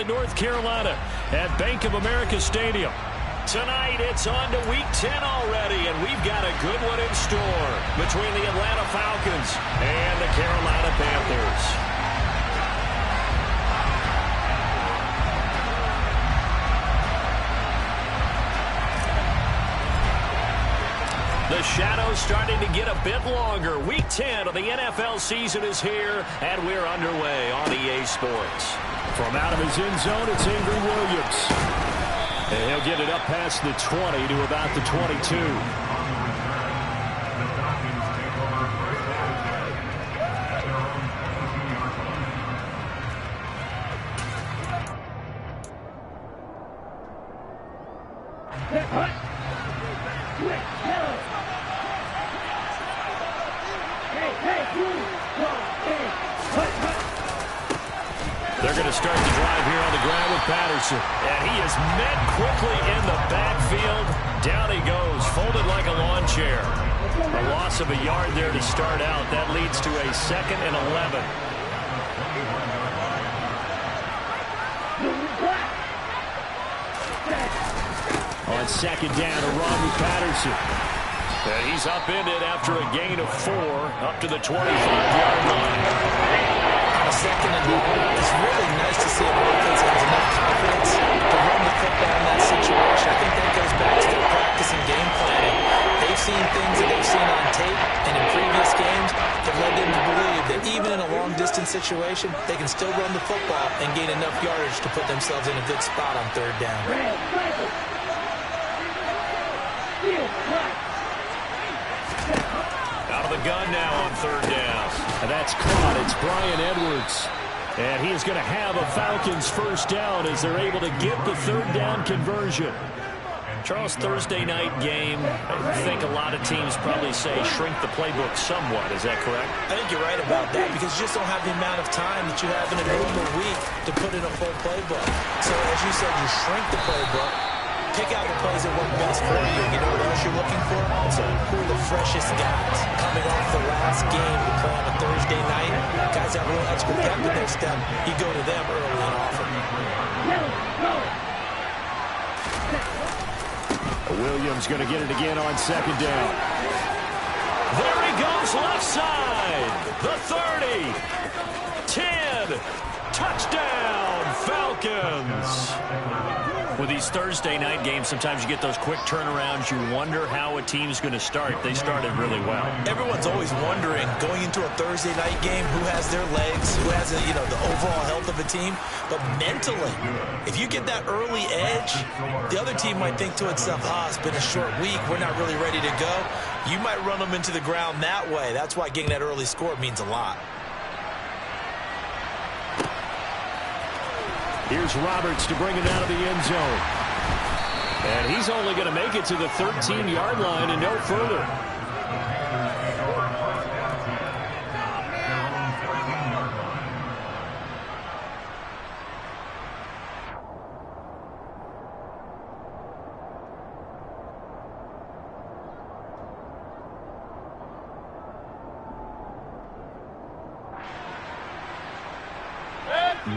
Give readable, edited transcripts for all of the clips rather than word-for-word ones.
Charlotte, North Carolina at Bank of America Stadium. Tonight, it's on to Week 10 already, and we've got a good one in store between the Atlanta Falcons and the Carolina Panthers. The shadow's starting to get a bit longer. Week 10 of the NFL season is here, and we're underway on EA Sports. From out of his end zone, it's Avery Williams. And he'll get it up past the 20 to about the 22. They're going to start the drive here on the ground with Patterson. And he is met quickly in the backfield. Down he goes, folded like a lawn chair. A loss of a yard there to start out. That leads to a 2nd and 11. On 2nd down, a run with Patterson. And he's upended after a gain of 4 up to the 25-yard line. 2nd and long. It's really nice to see a offense that has enough confidence to run the football in that situation. I think that goes back to their practice and game planning. They've seen things that they've seen on tape and in previous games that led them to believe that even in a long-distance situation, they can still run the football and gain enough yardage to put themselves in a good spot on 3rd down. Out of the gun now on 3rd down. And that's caught. It's Brian Edwards. And he is going to have a Falcons 1st down as they're able to get the 3rd down conversion. Charles, Thursday night game, I think a lot of teams probably say shrink the playbook somewhat. Is that correct? I think you're right about that because you just don't have the amount of time that you have in a normal week to put in a full playbook. So as you said, you shrink the playbook. Pick out the plays that work best for you. You know what else you're looking for? So who are the freshest guys coming off the last game to play on a Thursday night? Guys have a little extra pep in their step. You go to them early and often. Williams going to get it again on 2nd down. There he goes, left side. The 30. 10. Touchdown, Falcons. With these Thursday night games, sometimes you get those quick turnarounds. You wonder how a team's going to start. They started really well. Everyone's always wondering, going into a Thursday night game, who has their legs, who has, the overall health of a team. But mentally, if you get that early edge, the other team might think to itself, it's been a short week. We're not really ready to go. You might run them into the ground that way. That's why getting that early score means a lot. Here's Roberts to bring it out of the end zone. And he's only going to make it to the 13-yard line and no further.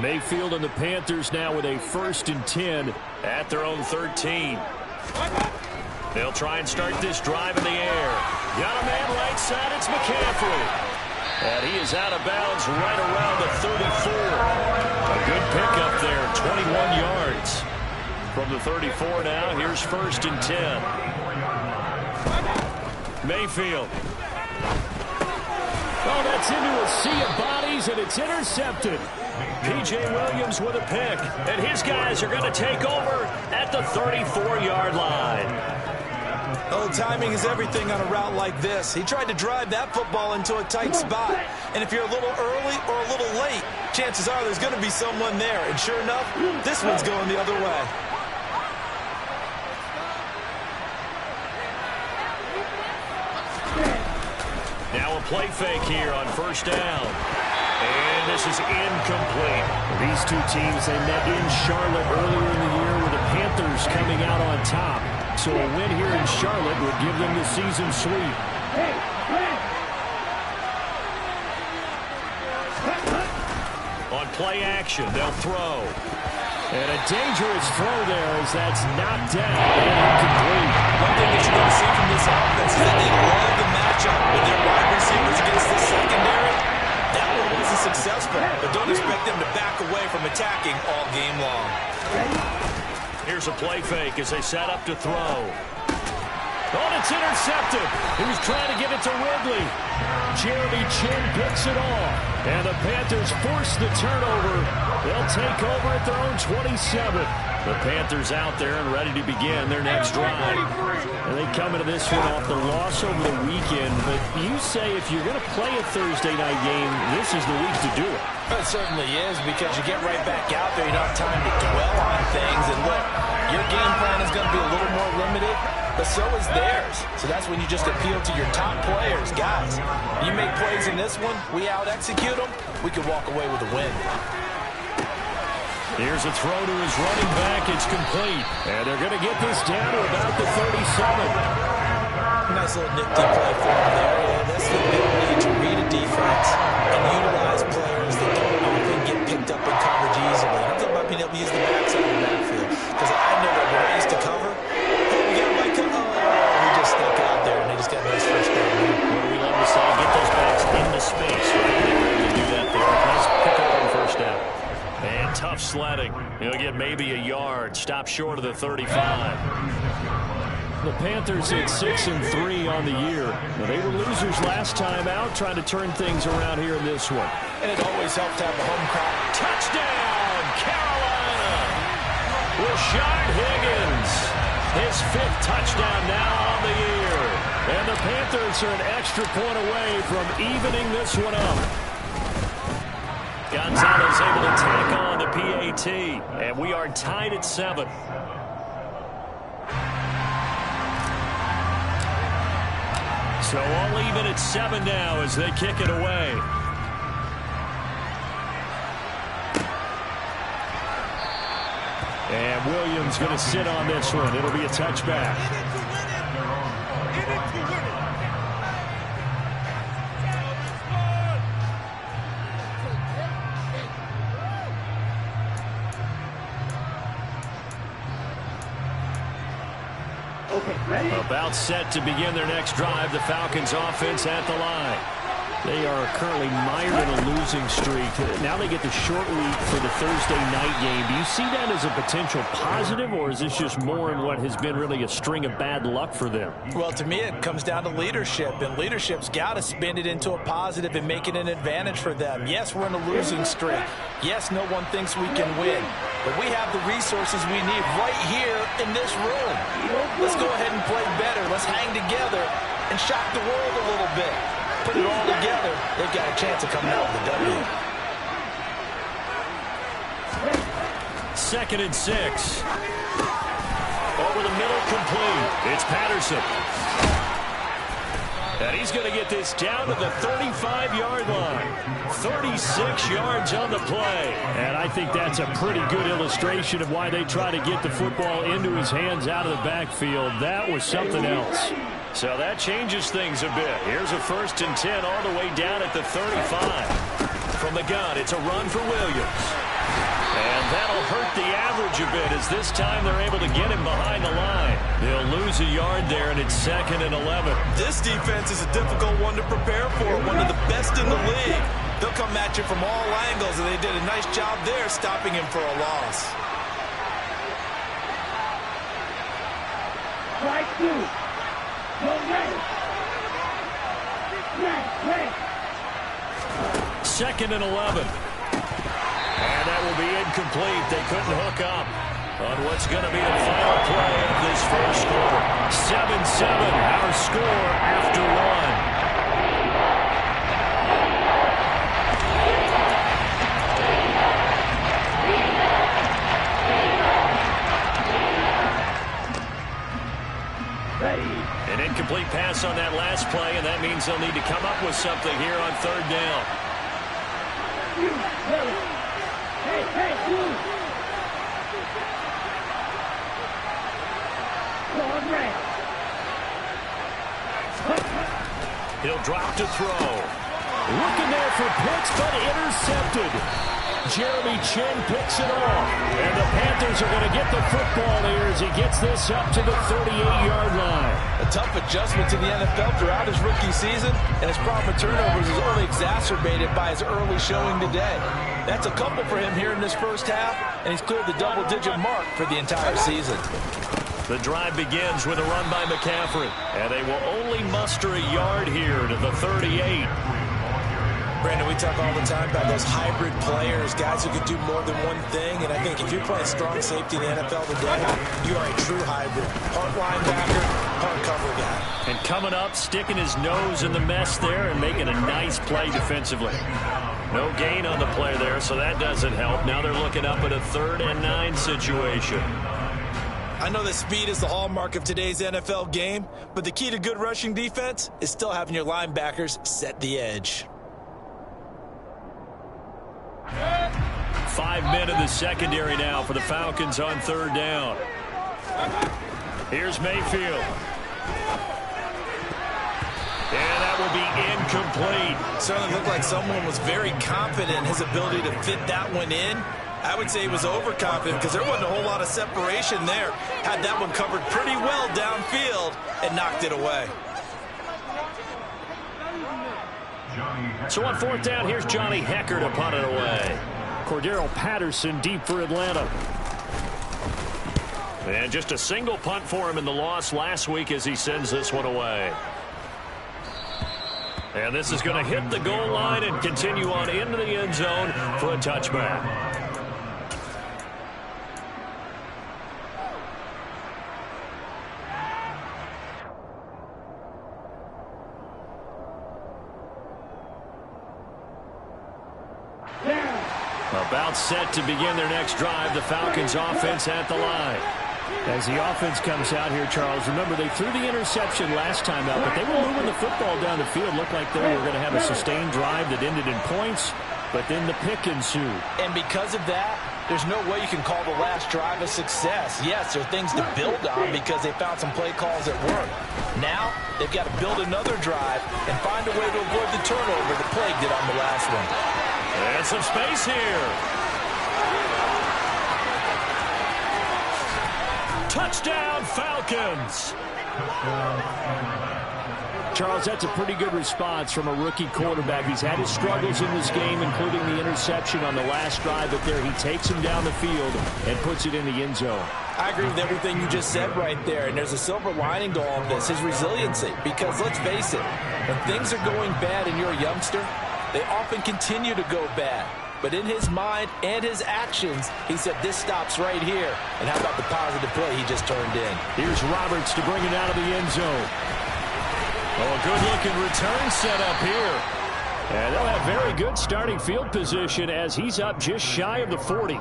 Mayfield and the Panthers now with a 1st and 10 at their own 13. They'll try and start this drive in the air. Got a man right side. It's McCaffrey. And he is out of bounds right around the 34. A good pickup there, 21 yards. From the 34 now, here's 1st and 10. Mayfield. Oh, that's into a sea of bodies, and it's intercepted. P.J. Williams with a pick, and his guys are going to take over at the 34-yard line. Oh, timing is everything on a route like this. He tried to drive that football into a tight spot, and if you're a little early or a little late, chances are there's going to be someone there, and sure enough, this one's going the other way. Now a play fake here on 1st down. And this is incomplete. These two teams, they met in Charlotte earlier in the year with the Panthers coming out on top. So a win here in Charlotte would give them the season sweep. On play action, they'll throw. And a dangerous throw there as that's knocked down and incomplete. One thing that you're going to see from this offense is that they love the matchup with their wide receivers against the secondary. That one wasn't successful, but don't expect them to back away from attacking all game long. Here's a play fake as they set up to throw. Oh, it's intercepted. He was trying to give it to Ridley. Jeremy Chin picks it off. And the Panthers force the turnover. They'll take over at their own 27. The Panthers out there and ready to begin their next drive. And they come into this one off the loss over the weekend. But you say if you're going to play a Thursday night game, this is the week to do it. It certainly is, because you get right back out there. You don't have time to dwell on things. And look, your game plan is going to be a little more limited, but so is theirs. So that's when you just appeal to your top players. Guys, you make plays in this one, we out-execute them, we can walk away with a win. Here's a throw to his running back. It's complete. And they're going to get this down to about the 37. Nice little nifty play for him there. Yeah, that's the ability to read a defense and utilize players that don't often get picked up in coverage easily. I'm talking about being able to use the backside of the backfield. Because I know that when I used to cover, hey, we got Mike, he just stuck out there, and they just got a nice first down. What do we love to say? Get those backs into space. Right? They were able to do that there. Nice pickup on first down. And tough sledding. He'll get maybe a yard. Stop short of the 35. The Panthers at 6-3 on the year. Now, they were losers last time out, trying to turn things around here in this one. And it always helps to have the home crowd. Touchdown, Carolina! Rashard Higgins, his 5th touchdown now on the year. And the Panthers are an extra point away from evening this one up. Gonzalez able to tack on the PAT, and we are tied at 7. So all even at 7 now as they kick it away. And Williams going to sit on this one. It'll be a touchback. About set to begin their next drive. The Falcons offense at the line. They are currently mired in a losing streak. Now they get the short week for the Thursday night game. Do you see that as a potential positive, or is this just more in what has been really a string of bad luck for them? Well, to me, it comes down to leadership, and leadership's got to spin it into a positive and make it an advantage for them. Yes, we're in a losing streak. Yes, no one thinks we can win, but we have the resources we need right here in this room. Let's go ahead and play better. Let's hang together and shock the world a little bit. Put it all together, they've got a chance of coming out with a W. 2nd and 6. Over the middle, complete. It's Patterson. And he's going to get this down to the 35-yard line. 36 yards on the play. And I think that's a pretty good illustration of why they try to get the football into his hands out of the backfield. That was something else. So that changes things a bit. Here's a 1st and 10 all the way down at the 35. From the gun, it's a run for Williams. And that'll hurt the average a bit as this time they're able to get him behind the line. They'll lose a yard there, and it's 2nd and 11. This defense is a difficult one to prepare for, one of the best in the league. They'll come at you from all angles, and they did a nice job there stopping him for a loss. Strike 2. 2nd and 11. And that will be incomplete. They couldn't hook up on what's going to be the final play of this first quarter. 7-7, our score after 1. An incomplete pass on that last play, and that means they'll need to come up with something here on 3rd down. He'll drop to throw. Looking there for Pitts, but intercepted. Jeremy Chin picks it off, and the Panthers Panthers are going to get the football here as he gets this up to the 38-yard line. A tough adjustment to the NFL throughout his rookie season, and his problem with turnovers is only exacerbated by his early showing today. That's a couple for him here in this first half, and he's cleared the double-digit mark for the entire season. The drive begins with a run by McCaffrey, and they will only muster a yard here to the 38. Brandon, we talk all the time about those hybrid players, guys who can do more than one thing, and I think if you're playing strong safety in the NFL today, you are a true hybrid. Part linebacker, part cover guy. And coming up, sticking his nose in the mess there and making a nice play defensively. No gain on the play there, so that doesn't help. Now they're looking up at a 3rd and 9 situation. I know that speed is the hallmark of today's NFL game, but the key to good rushing defense is still having your linebackers set the edge. 5 men in the secondary now for the Falcons on 3rd down. Here's Mayfield. And that will be incomplete. Certainly looked like someone was very confident in his ability to fit that one in. I would say he was overconfident because there wasn't a whole lot of separation there. Had that one covered pretty well downfield and knocked it away. So on 4th down, here's Johnny Hecker to punt it away. Cordero Patterson deep for Atlanta. And just a single punt for him in the loss last week as he sends this one away. And this is going to hit the goal line and continue on into the end zone for a touchback. About set to begin their next drive, the Falcons offense at the line. As the offense comes out here, Charles, remember they threw the interception last time out, but they were moving the football down the field. Looked like they were going to have a sustained drive that ended in points, but then the pick ensued. And because of that, there's no way you can call the last drive a success. Yes, there are things to build on because they found some play calls that work. Now, they've got to build another drive and find a way to avoid the turnover that plagued it on the last one. And some space here. Touchdown, Falcons. Charles, that's a pretty good response from a rookie quarterback. He's had his struggles in this game, including the interception on the last drive, but there he takes him down the field and puts it in the end zone. I agree with everything you just said right there, and there's a silver lining to all of this, his resiliency, because let's face it, when things are going bad and you're a youngster, they often continue to go bad. But in his mind and his actions, he said, this stops right here. And how about the positive play he just turned in? Here's Roberts to bring it out of the end zone. Oh, a good-looking return set up here. And they'll have very good starting field position as he's up just shy of the 40.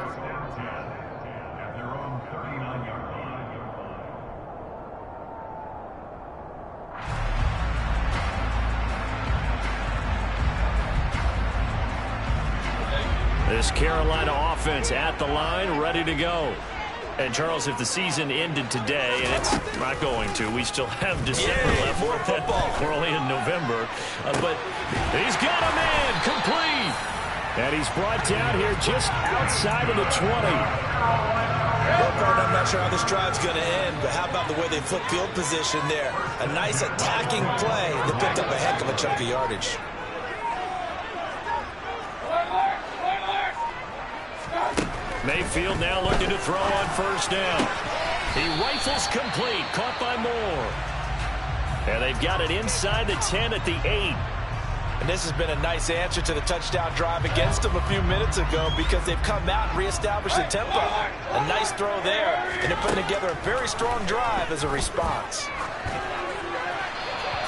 This Carolina offense at the line, ready to go. And, Charles, if the season ended today, and it's not going to, we still have December left. More football. We're only in November. But he's got a man complete. And he's brought down here just outside of the 20. Well, I'm not sure how this drive's going to end, but how about the way they flip field position there? A nice attacking play that picked up a heck of a chunk of yardage. Mayfield now looking to throw on 1st down. He rifles complete, caught by Moore. And they've got it inside the 10 at the 8. And this has been a nice answer to the touchdown drive against them a few minutes ago because they've come out and reestablished the tempo. A nice throw there, and they're putting together a very strong drive as a response.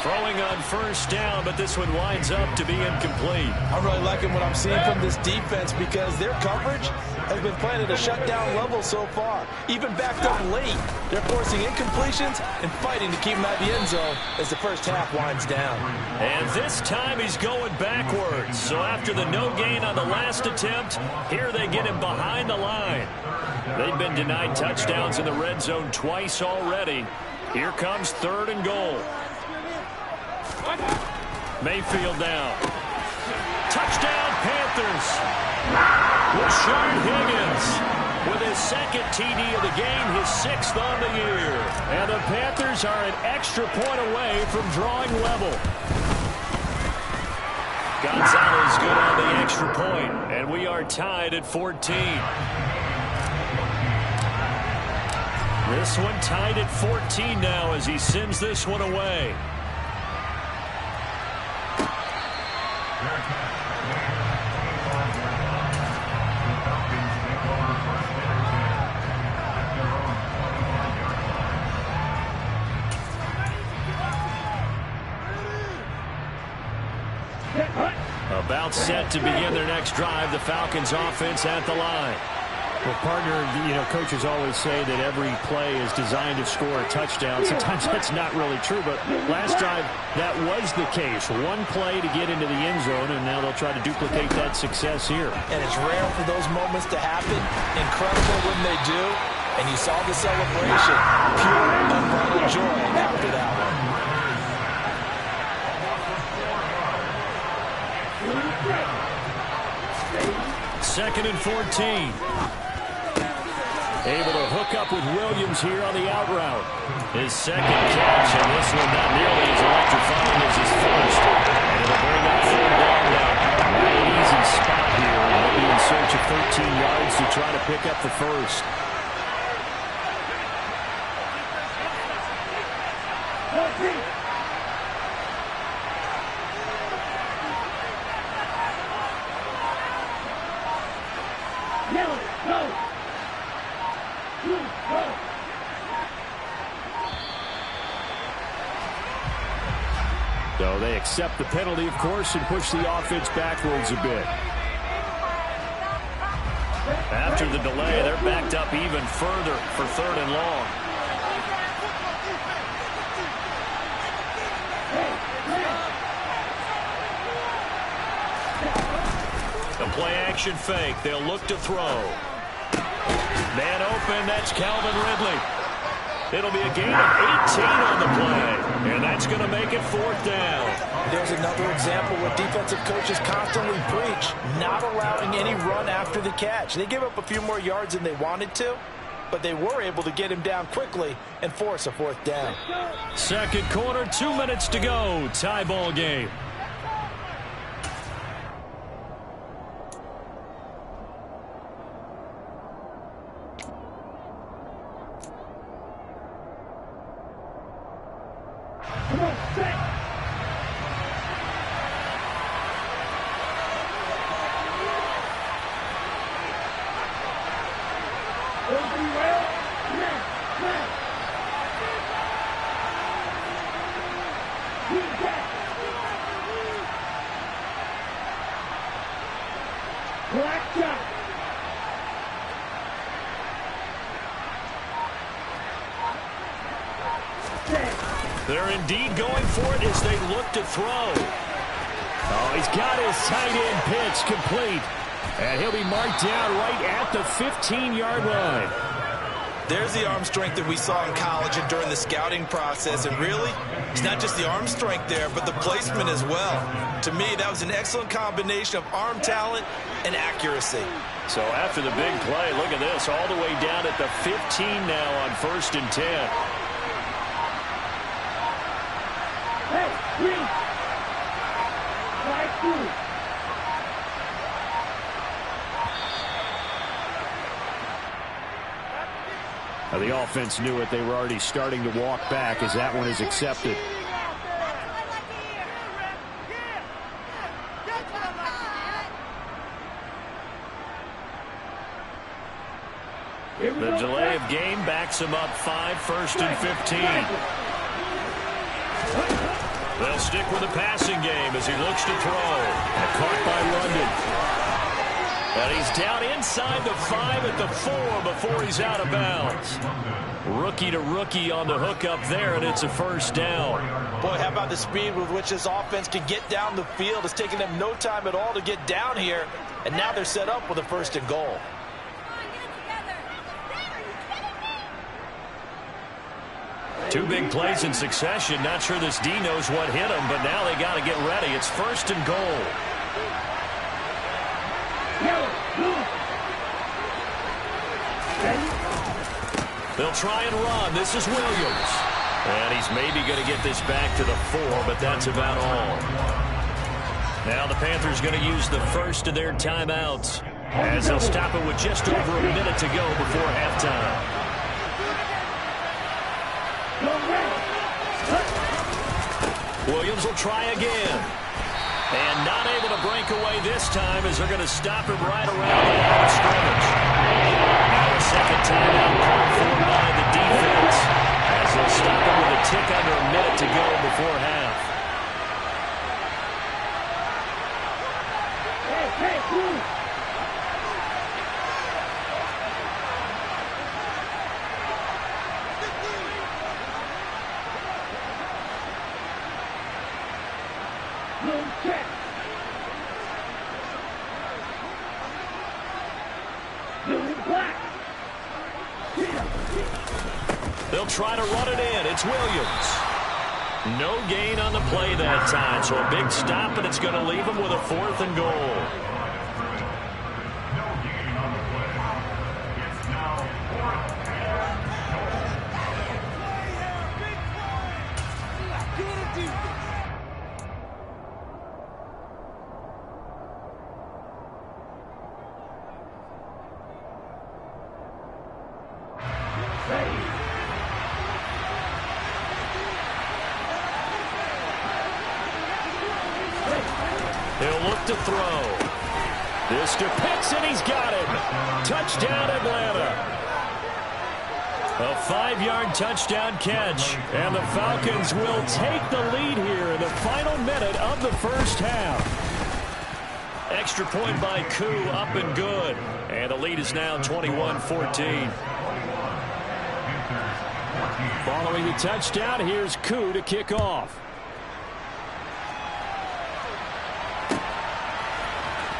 Throwing on 1st down, but this one winds up to be incomplete. I'm really liking what I'm seeing from this defense because their coverage has been playing at a shutdown level so far. Even backed up late, they're forcing incompletions and fighting to keep him out of the end zone as the first half winds down. And this time he's going backwards. So after the no gain on the last attempt, here they get him behind the line. They've been denied touchdowns in the red zone twice already. Here comes 3rd and goal. Mayfield down. Touchdown, Panthers. Rashard Higgins. with his second TD of the game, his 6th on the year. And the Panthers are an extra point away from drawing level. Gonzalez good on the extra point, and we are tied at 14. This one tied at 14 now as he sends this one away. About set to begin their next drive. The Falcons offense at the line. Well, partner, coaches always say that every play is designed to score a touchdown. Sometimes that's not really true, but last drive, that was the case. One play to get into the end zone, and now they'll try to duplicate that success here. And it's rare for those moments to happen. Incredible when they do. And you saw the celebration. Pure, unbridled joy after that one. 2nd and 14. Able to hook up with Williams here on the out route. His second catch, and this one not nearly as electrifying as his first. And it'll bring up 3rd down now. Not an easy spot here. He'll be in search of 13 yards to try to pick up the first. So they accept the penalty, of course, and push the offense backwards a bit. After the delay, they're backed up even further for 3rd and long. The play-action fake. They'll look to throw. Man open. That's Calvin Ridley. It'll be a gain of 18 on the play, and that's going to make it 4th down. There's another example where defensive coaches constantly preach, not allowing any run after the catch. They gave up a few more yards than they wanted to, but they were able to get him down quickly and force a 4th down. 2nd quarter, 2 minutes to go. Tie ball game. They're indeed going for it as they look to throw. Oh, he's got his tight end pitch complete. And he'll be marked down right at the 15-yard line. There's the arm strength that we saw in college and during the scouting process. And really, it's not just the arm strength there, but the placement as well. To me, that was an excellent combination of arm talent and accuracy. So after the big play, look at this, all the way down at the 15 now on 1st and 10. Now the offense knew it. They were already starting to walk back as that one is accepted. The delay of game backs him up 5, 1st and 15. They'll stick with the passing game as he looks to throw. And caught by London. And he's down inside the 5 at the 4 before he's out of bounds. Rookie to rookie on the hookup there, and it's a 1st down. Boy, how about the speed with which this offense can get down the field? It's taken them no time at all to get down here, and now they're set up with a 1st and goal. Two big plays in succession. Not sure this D knows what hit him, but now they got to get ready. It's 1st and goal. They'll try and run. This is Williams. And he's maybe going to get this back to the 4, but that's about all. Now the Panthers going to use the first of their timeouts as they'll stop it with just over a minute to go before halftime. Williams will try again. And not able to break away this time as they're going to stop him right around the line of scrimmage. Now a second timeout called for by the defense as they'll stop him with a tick under a minute to go before half. They'll try to run it in. It's Williams. No gain on the play that time, so a big stop, and it's going to leave them with a 4th and goal. He'll look to throw. This to Pitts, and he's got it. Touchdown, Atlanta. A 5-yard touchdown catch. And the Falcons will take the lead here in the final minute of the first half. Extra point by Koo, up and good. And the lead is now 21-14. Following the touchdown, here's Koo to kick off.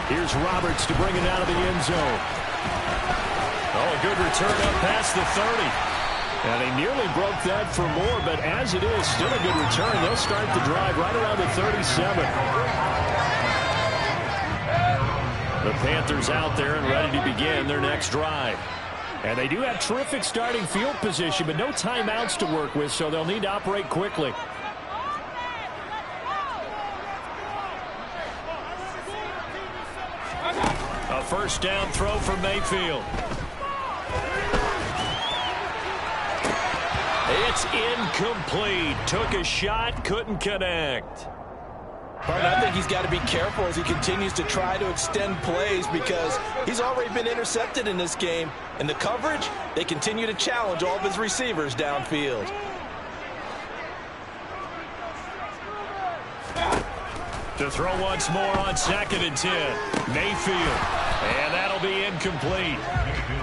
Here's Roberts to bring it out of the end zone. Oh, a good return up past the 30. And he nearly broke that for more, but as it is, still a good return. They'll start the drive right around the 37. The Panthers out there and ready to begin their next drive. And they do have terrific starting field position, but no timeouts to work with, so they'll need to operate quickly. A first down throw from Mayfield. It's incomplete. Took a shot, couldn't connect. I think he's got to be careful as he continues to try to extend plays because he's already been intercepted in this game. And the coverage, they continue to challenge all of his receivers downfield. To throw once more on 2nd and 10. Mayfield. And that'll be incomplete.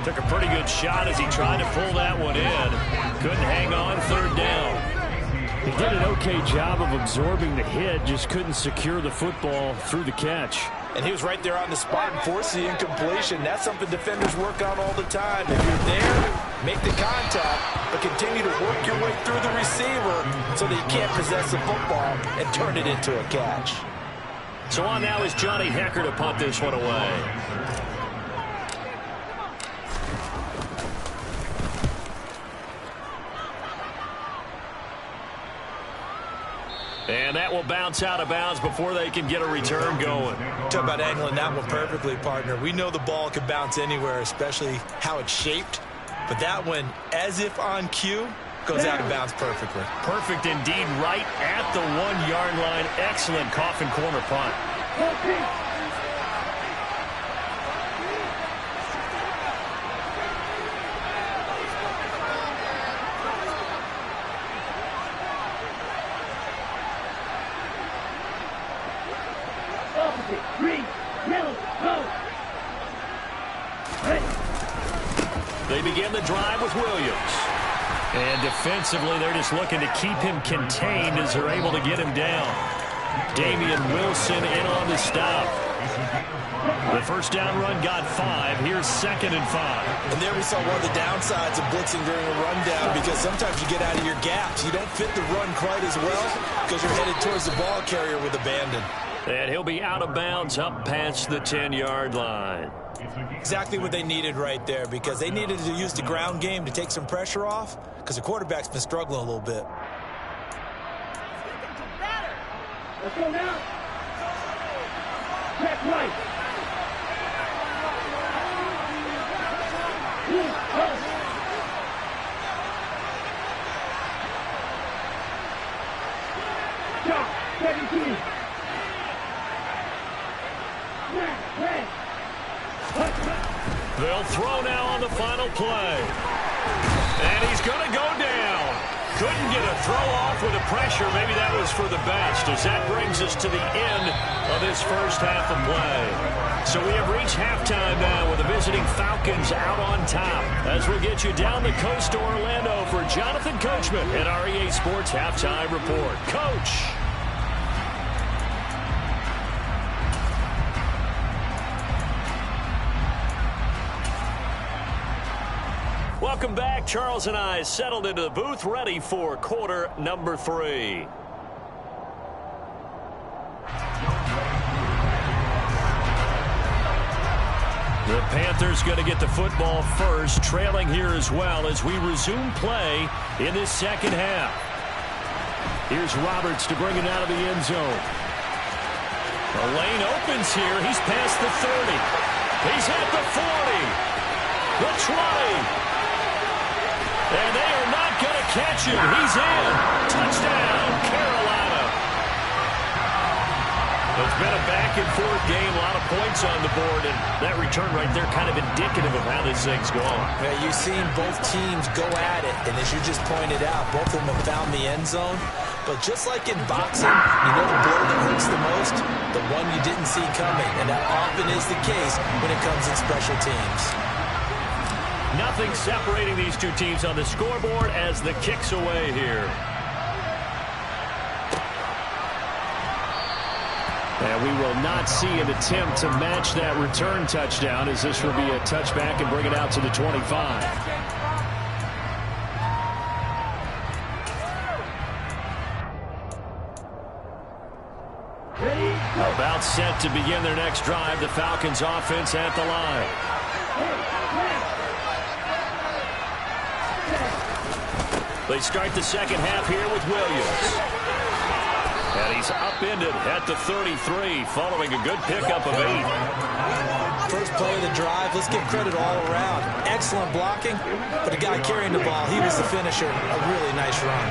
Took a pretty good shot as he tried to pull that one in. Couldn't hang on 3rd down. He did an okay job of absorbing the hit, just couldn't secure the football through the catch. And he was right there on the spot and forced the incompletion. That's something defenders work on all the time. If you're there, make the contact, but continue to work your way through the receiver so that you can't possess the football and turn it into a catch. So on now is Johnny Hecker to punt this one away. And that will bounce out of bounds before they can get a return going. Talk about angling that one perfectly, partner. We know the ball can bounce anywhere, especially how it's shaped. But that one, as if on cue, goes out of bounds perfectly. Perfect indeed, right at the 1-yard line. Excellent coffin corner punt. They begin the drive with Williams. And defensively, they're just looking to keep him contained as they're able to get him down. Damian Wilson in on the stop. The first down run got 5. Here's 2nd and 5. And there we saw one of the downsides of blitzing during a rundown because sometimes you get out of your gaps. You don't fit the run quite as well because you're headed towards the ball carrier with abandon. And he'll be out of bounds up past the 10-yard line. Exactly what they needed right there, because they needed to use the ground game to take some pressure off, because the quarterback's been struggling a little bit. Let's go now. Check right. Shot 17. They'll throw now on the final play. And he's going to go down. Couldn't get a throw off with the pressure. Maybe that was for the best, as that brings us to the end of this first half of play. So we have reached halftime now with the visiting Falcons out on top. As we'll get you down the coast to Orlando for Jonathan Coachman at REA Sports Halftime Report. Coach. Welcome back. Charles and I settled into the booth, ready for quarter number 3. The Panthers going to get the football first, trailing here as well as we resume play in this second half. Here's Roberts to bring it out of the end zone. The lane opens here. He's past the 30. He's at the 40. The 20. And they are not going to catch him. He's in. Touchdown, Carolina. It's been a back-and-forth game, a lot of points on the board, and that return right there kind of indicative of how this thing's going. Yeah, you've seen both teams go at it, and as you just pointed out, both of them have found the end zone. But just like in boxing, you know the blow that hurts the most? The one you didn't see coming, and that often is the case when it comes in special teams. Nothing separating these two teams on the scoreboard as the kick's away here. And we will not see an attempt to match that return touchdown, as this will be a touchback and bring it out to the 25. About set to begin their next drive. The Falcons offense at the line. They start the second half here with Williams. And he's upended at the 33, following a good pickup of 8. First play of the drive, let's give credit all around. Excellent blocking, but the guy carrying the ball, he was the finisher. A really nice run.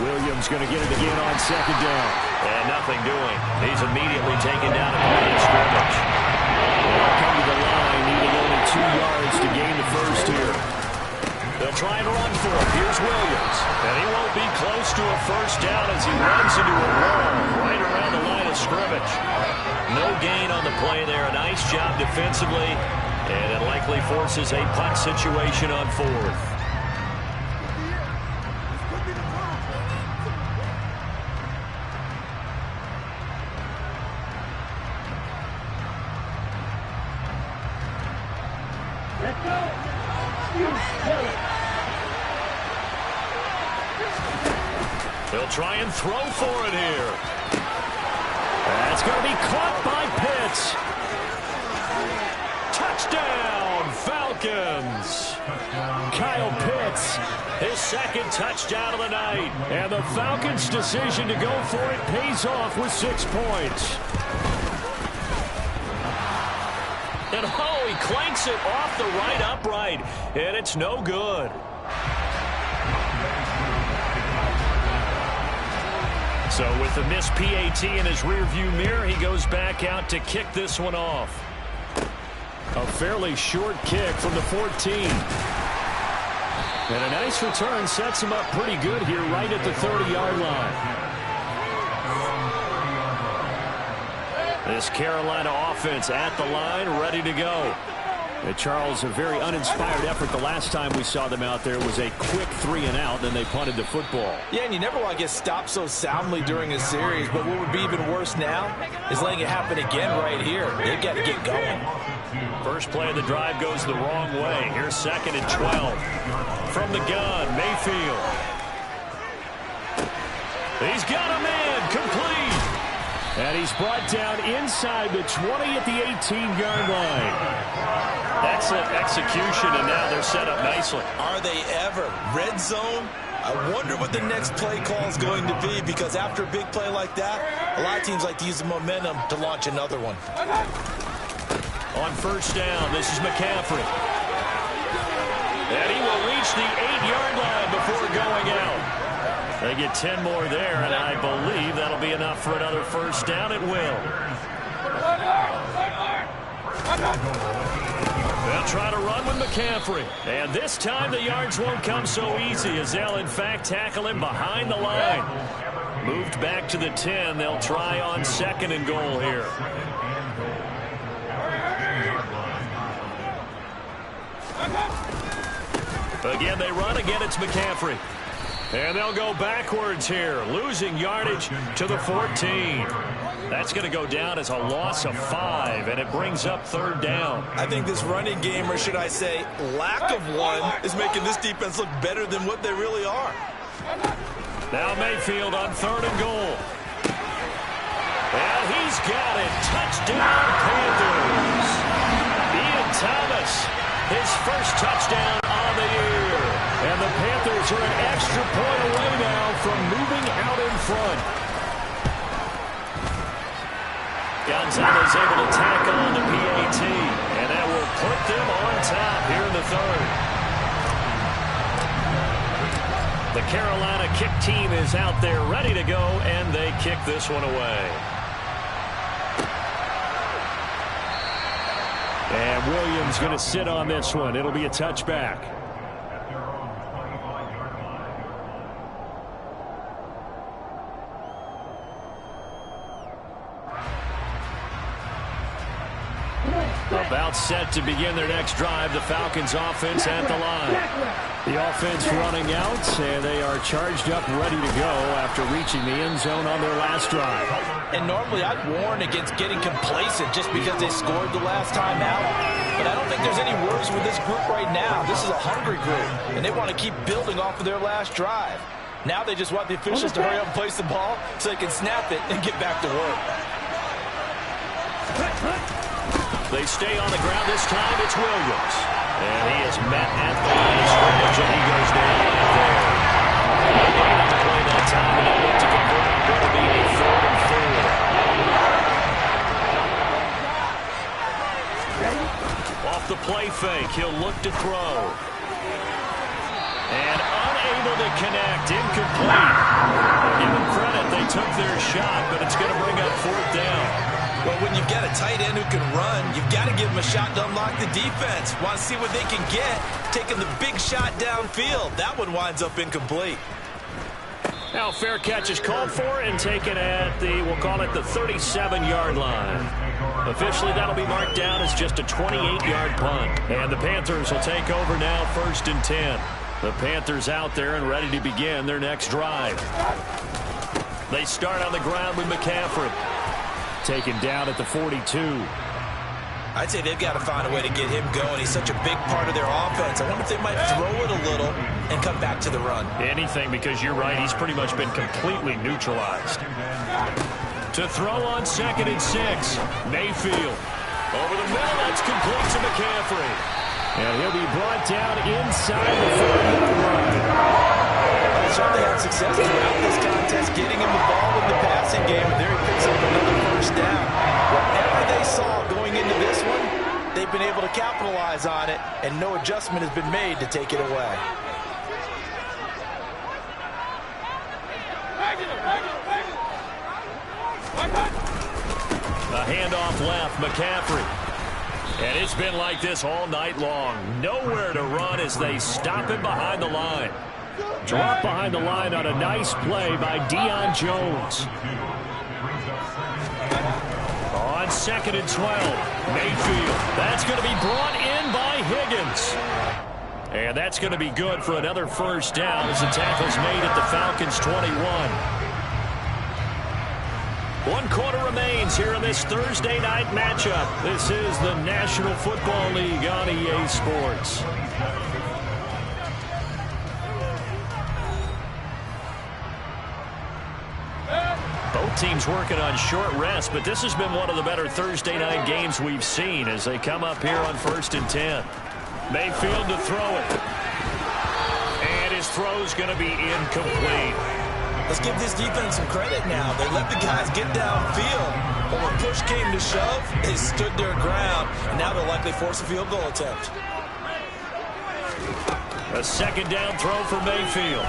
Williams going to get it again on second down. And nothing doing. He's immediately taken down at the line of scrimmage. They'll come to the line, needing only 2 yards to gain the first here. They'll try and run for it. Here's Williams. And he won't be close to a first down as he runs into a wall right around the line of scrimmage. No gain on the play there. A nice job defensively. And it likely forces a punt situation on 4th. They'll try and throw for it here. That's going to be caught by Pitts. Touchdown, Falcons. Kyle Pitts, his second touchdown of the night. And the Falcons' decision to go for it pays off with 6 points. And oh, he clanks it off the right upright, and it's no good. So with the missed PAT in his rearview mirror, he goes back out to kick this one off. A fairly short kick from the 14. And a nice return sets him up pretty good here right at the 30-yard line. This Carolina offense at the line, ready to go. Charles, a very uninspired effort. The last time we saw them out there was a quick 3-and-out, then they punted the football. Yeah, and you never want to get stopped so soundly during a series, but what would be even worse now is letting it happen again right here. They've got to get going. First play of the drive goes the wrong way. Here's 2nd and 12. From the gun, Mayfield. He's got a man, complete. And he's brought down inside the 20 at the 18-yard line. Excellent execution, and now they're set up nicely. Are they ever? Red zone? I wonder what the next play call is going to be, because after a big play like that, a lot of teams like to use the momentum to launch another one. On first down, this is McCaffrey. And he will reach the 8-yard line before going out. They get 10 more there, and I believe that'll be enough for another first down. It will. They'll try to run with McCaffrey. And this time the yards won't come so easy, as they'll, in fact, tackle him behind the line. Moved back to the 10. They'll try on 2nd and goal here. Again, they run. Again, it's McCaffrey. And they'll go backwards here, losing yardage to the 14. That's going to go down as a loss of 5, and it brings up 3rd down. I think this running game, or should I say lack of one, is making this defense look better than what they really are. Now Mayfield on 3rd and goal. And he's got it. Touchdown, Panthers. Ian Thomas, his first touchdown on the year. And the Panthers are an extra point away now from moving out in front. Gonzalez able to tackle on the PAT, and that will put them on top here in the 3rd. The Carolina kick team is out there ready to go, and they kick this one away. And Williams going to sit on this one. It'll be a touchback. About set to begin their next drive. The Falcons offense at the line. The offense running out, and they are charged up, ready to go after reaching the end zone on their last drive. And normally I'd warn against getting complacent just because they scored the last time out. But I don't think there's any worries with this group right now. This is a hungry group, and they want to keep building off of their last drive. Now they just want the officials to hurry up and place the ball so they can snap it and get back to work. They stay on the ground this time. It's Williams. And he is met at the line of scrimmage, and he goes down right there. They not play that time, and they look to convert. Going to be a 4th and 4. Off the play fake, he'll look to throw. And unable to connect, incomplete. Give them credit, they took their shot, but it's going to bring up 4th down. Well, when you've got a tight end who can run, you've got to give him a shot to unlock the defense. Want to see what they can get, taking the big shot downfield. That one winds up incomplete. Now fair catch is called for and taken at the, we'll call it the 37-yard line. Officially, that'll be marked down as just a 28-yard punt. And the Panthers will take over now, 1st and 10. The Panthers out there and ready to begin their next drive. They start on the ground with McCaffrey. Taken down at the 42. I'd say they've got to find a way to get him going. He's such a big part of their offense. I wonder if they might throw it a little and come back to the run. Anything, because you're right, he's pretty much been completely neutralized. To throw on 2nd and 6. Mayfield. Over the middle, that's complete to McCaffrey. And he'll be brought down inside the 40-yard line. They certainly had success throughout this contest, getting him the ball in the passing game, and there he picks up another first down. Whatever they saw going into this one, they've been able to capitalize on it, and no adjustment has been made to take it away. A handoff left, McCaffrey. And it's been like this all night long. Nowhere to run as they stop him behind the line. Drop behind the line on a nice play by Deion Jones. On 2nd and 12, Mayfield. That's going to be brought in by Higgins. And that's going to be good for another first down as the tackle's made at the Falcons' 21. 1 quarter remains here in this Thursday night matchup. This is the National Football League on EA Sports. Both teams working on short rest, but this has been one of the better Thursday night games we've seen as they come up here on 1st and 10. Mayfield to throw it. And his throw's going to be incomplete. Let's give this defense some credit now. They let the guys get downfield, but when push came to shove, they stood their ground, and now they'll likely force a field goal attempt. A 2nd down throw for Mayfield.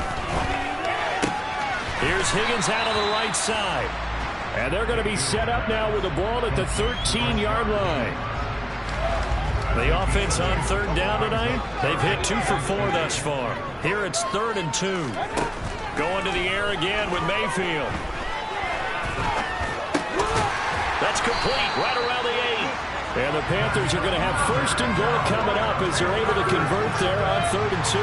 Here's Higgins out on the right side. And they're going to be set up now with the ball at the 13-yard line. The offense on 3rd down tonight, they've hit 2 for 4 thus far. Here it's 3rd and 2. Going to the air again with Mayfield. That's complete right around the 8. And the Panthers are going to have 1st and goal coming up as they're able to convert there on 3rd and 2.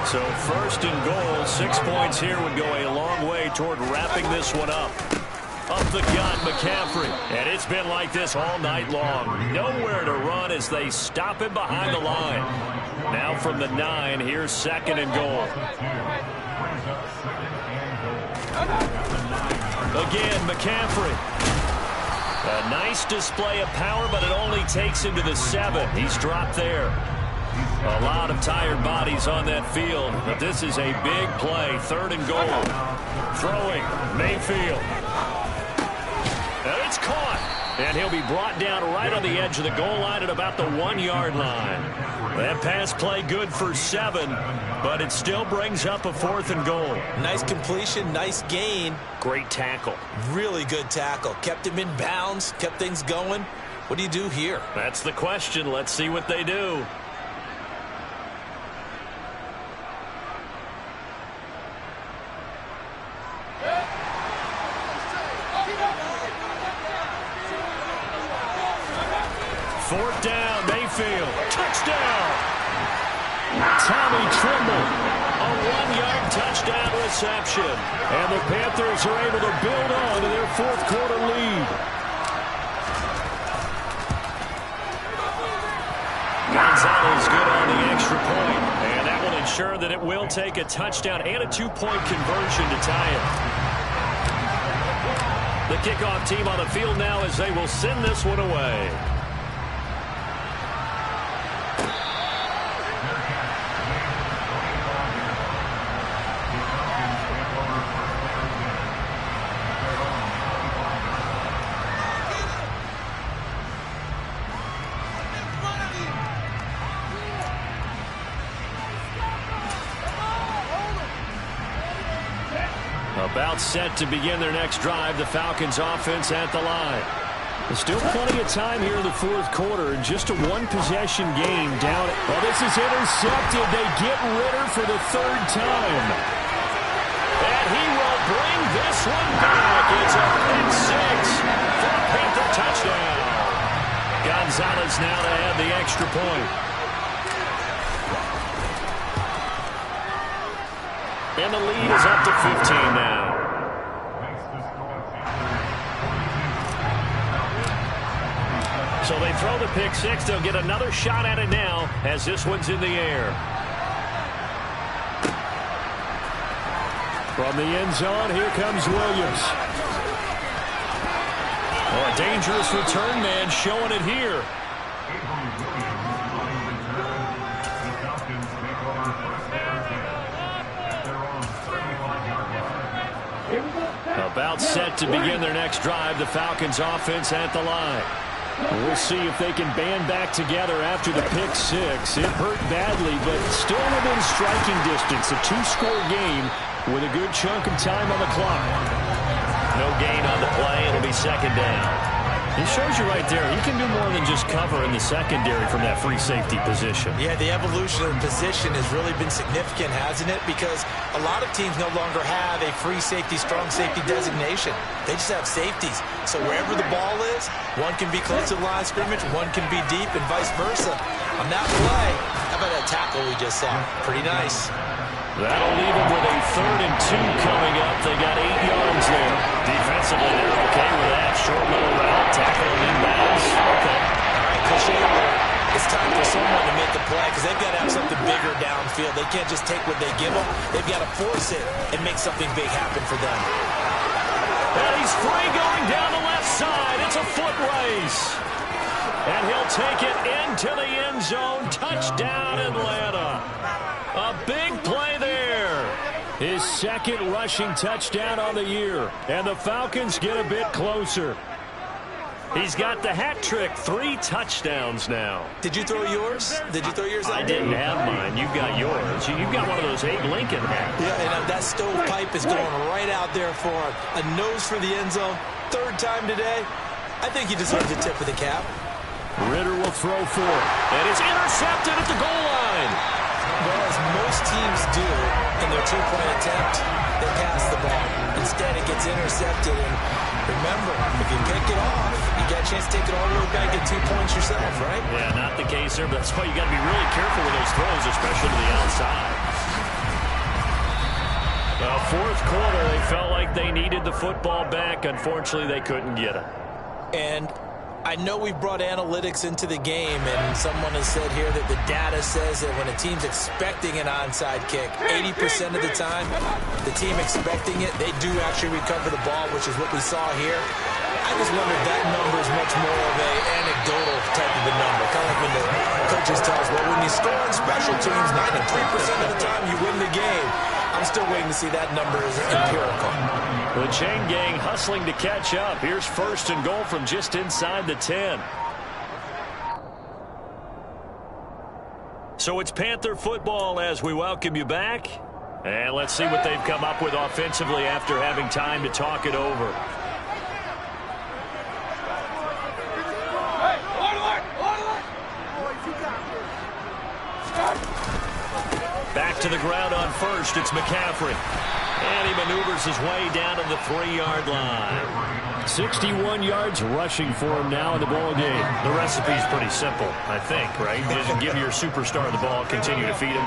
So 1st and goal, 6 points here would go a long way toward wrapping this one up. Up the gut, McCaffrey. And it's been like this all night long. Nowhere to run as they stop him behind the line. Now from the 9, here's 2nd and goal. Again, McCaffrey. A nice display of power, but it only takes him to the 7. He's dropped there. A lot of tired bodies on that field, but this is a big play. 3rd and goal. Throwing, Mayfield. And it's caught. And he'll be brought down right on the edge of the goal line at about the 1-yard line. That pass play good for 7, but it still brings up a 4th and goal. Nice completion, nice gain. Great tackle. Really good tackle. Kept him in bounds, kept things going. What do you do here? That's the question. Let's see what they do. Fourth down, Mayfield. Touchdown! Tommy Tremble. A 1-yard touchdown reception. And the Panthers are able to build on to their 4th quarter lead. Gonzalez good on the extra point. And that will ensure that it will take a touchdown and a 2-point conversion to tie it. The kickoff team on the field now as they will send this one away. About set to begin their next drive. The Falcons offense at the line. There's still plenty of time here in the 4th quarter. Just a 1-possession game down. Well, this is intercepted. They get Ritter for the 3rd time. And he will bring this one back. It's a pick 6 for a Panther touchdown. Gonzalez now to add the extra point. And the lead is up to 15 now. So they throw the pick 6. They'll get another shot at it now as this one's in the air. From the end zone, here comes Williams. Oh, a dangerous return man showing it here. About set to begin their next drive. The Falcons offense at the line. We'll see if they can band back together after the pick 6. It hurt badly, but still within striking distance. A 2-score game with a good chunk of time on the clock. No gain on the play. It'll be 2nd down. It shows you right there, he can do more than just cover in the secondary from that free safety position. Yeah, the evolution of the position has really been significant, hasn't it? Because a lot of teams no longer have a free safety, strong safety designation. They just have safeties. So wherever the ball is, one can be close to the line of scrimmage, one can be deep, and vice versa. On that play, how about that tackle we just saw? Pretty nice. That'll leave them with a 3rd and 2 coming up. They got 8 yards there. Defensively, they're okay with that. Short little route, tackle inbounds. Okay. All right, cliche alert. It's time for someone to make a play because they've got to have something bigger downfield. They can't just take what they give them. They've got to force it and make something big happen for them. And he He's free going down the left side. It's a foot race. And he'll take it into the end zone. Touchdown, Atlanta. A big play there. His second rushing touchdown on the year. And the Falcons get a bit closer. He's got the hat trick. 3 touchdowns now. Did you throw yours? Did you throw yours out? I didn't have mine. You've got yours. You've got one of those Abe Lincoln hats. Yeah, and that stovepipe is going right out there for him. A nose for the end zone. 3rd time today. I think he deserves a tip of the cap. Ritter will throw for it. And it's intercepted at the goal line. Well, as most teams do in their 2-point attempt, they pass the ball. Instead, it gets intercepted. And remember, if you pick it off, you get a chance to take it all the way back and 2 points yourself, right? Yeah, not the case there, but that's why you got to be really careful with those throws, especially to the outside. Well, 4th quarter, they felt like they needed the football back. Unfortunately, they couldn't get it. And I know we brought analytics into the game, and someone has said here that the data says that when a team's expecting an onside kick, 80% of the time, the team expecting it, they do actually recover the ball, which is what we saw here. I just wonder if that number is much more of an anecdotal type of a number. Kind of like when the coaches tell us, well, when you score on special teams, 93% of the time you win the game. I'm still waiting to see that number is empirical. The chain gang hustling to catch up. Here's 1st and goal from just inside the 10. So it's Panther football as we welcome you back. And let's see what they've come up with offensively after having time to talk it over. Back to the ground on 1st. It's McCaffrey. And he maneuvers his way down to the 3-yard line. 61 yards rushing for him now in the ball game. The recipe's pretty simple, I think, right? Just give your superstar the ball, continue to feed him.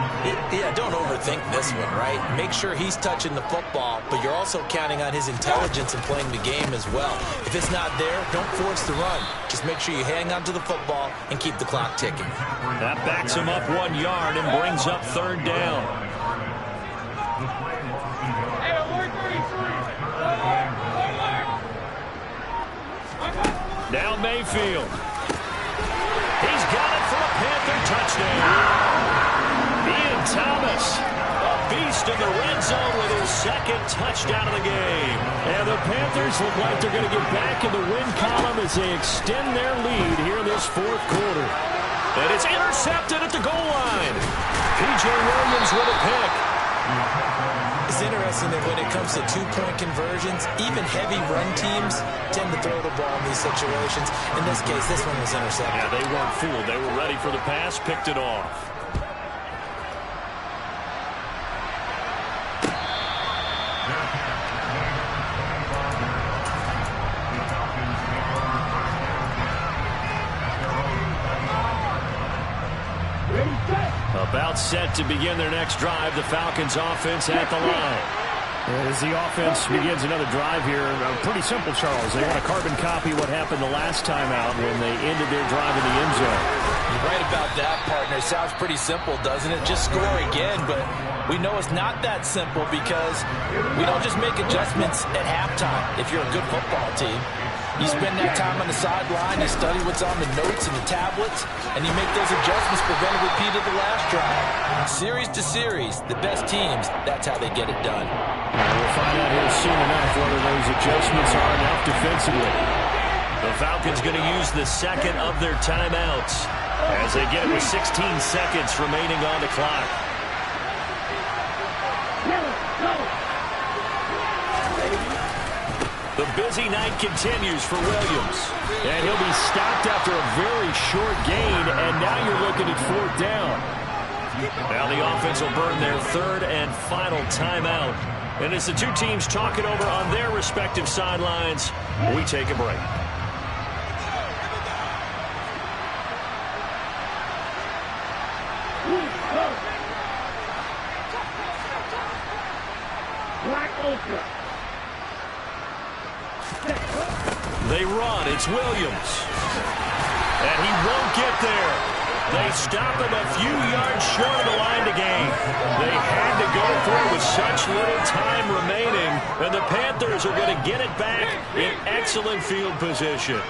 Yeah, don't overthink this one, right? Make sure he's touching the football, but you're also counting on his intelligence in playing the game as well. If it's not there, don't force the run. Just make sure you hang on to the football and keep the clock ticking. That backs him up 1 yard and brings up 3rd down. Now Mayfield. He's got it for a Panther touchdown. Ian Thomas, a beast in the red zone with his 2nd touchdown of the game. And the Panthers look like they're going to get back in the win column as they extend their lead here in this 4th quarter. And it's intercepted at the goal line. P.J. Williams with a pick. It's interesting that when it comes to 2-point conversions, even heavy run teams tend to throw the ball in these situations. In this case, this one was intercepted. Yeah, they weren't fooled. They were ready for the pass, picked it off. About set to begin their next drive. The Falcons offense at the line. As the offense begins another drive here, pretty simple, Charles. They want to carbon copy what happened the last time out when they ended their drive in the end zone. You're right about that, partner. Sounds pretty simple, doesn't it? Just score again, but we know it's not that simple because we don't just make adjustments at halftime if you're a good football team. You spend that time on the sideline, you study what's on the notes and the tablets, and you make those adjustments prevent a repeat of the last drive. Series to series, the best teams, that's how they get it done. We'll find out here soon enough whether those adjustments are enough defensively. The Falcons going to use the 2nd of their timeouts as they get it with 16 seconds remaining on the clock. The busy night continues for Williams. And he'll be stopped after a very short gain, and now you're looking at 4th down. Now the offense will burn their 3rd and final timeout. And as the two teams talk it over on their respective sidelines, we take a break. Black Ultra. They run. It's Williams. And he won't get there. They stop him a few yards short of the line to gain. They had to go for it with such little time remaining, and the Panthers are going to get it back in excellent field position.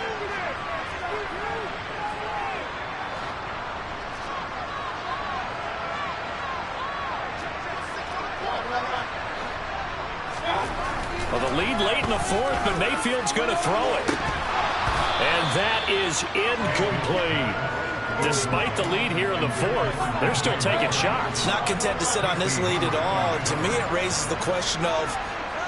Well, the lead late in the fourth, but Mayfield's going to throw it. And that is incomplete. Despite the lead here in the fourth, they're still taking shots. Not content to sit on this lead at all. To me, it raises the question of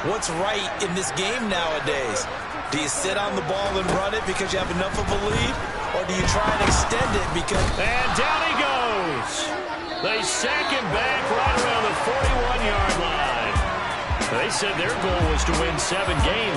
what's right in this game nowadays. Do you sit on the ball and run it because you have enough of a lead? Or do you try and extend it because... And down he goes. They sack him back right around the 41-yard line. They said their goal was to win 7 games.